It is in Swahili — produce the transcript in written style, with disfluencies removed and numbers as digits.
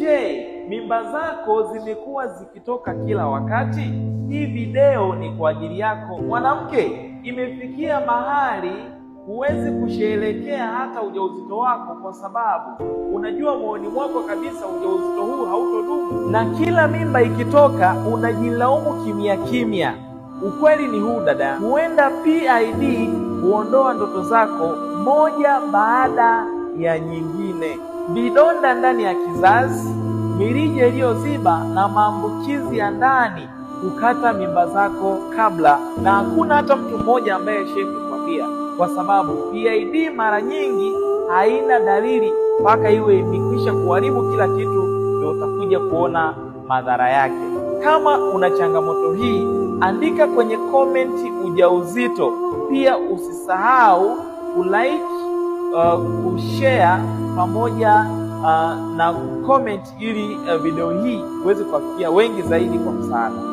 Je, mimba zako zimekuwa zikitoka kila wakati? Hii video ni kwa ajili yako. Mwanamke, imefikia mahali huwezi kusherehekea hata ujauzito wako kwa sababu unajua moyoni mwako kabisa ujauzito huu hautodumu, na kila mimba ikitoka unajilaumu kimya kimya. Ukweli ni huu dada, huenda PID huondoa ndoto zako moja baada ya nyingine. Vidonda ndani ya kizazi, mirija iliyoziba na maambukizi ya ndani hukata mimba zako kabla, na hakuna hata mtu mmoja ambaye kukwambia, kwa sababu PID mara nyingi haina dalili mpaka iwe imekwisha kuharibu kila kitu ndio utakuja kuona madhara yake. Kama una changamoto hii, andika kwenye komenti ujauzito. Pia usisahau kulike, kushare pamoja na comment ili video hii iweze kuwafikia wengi zaidi kwa msaada.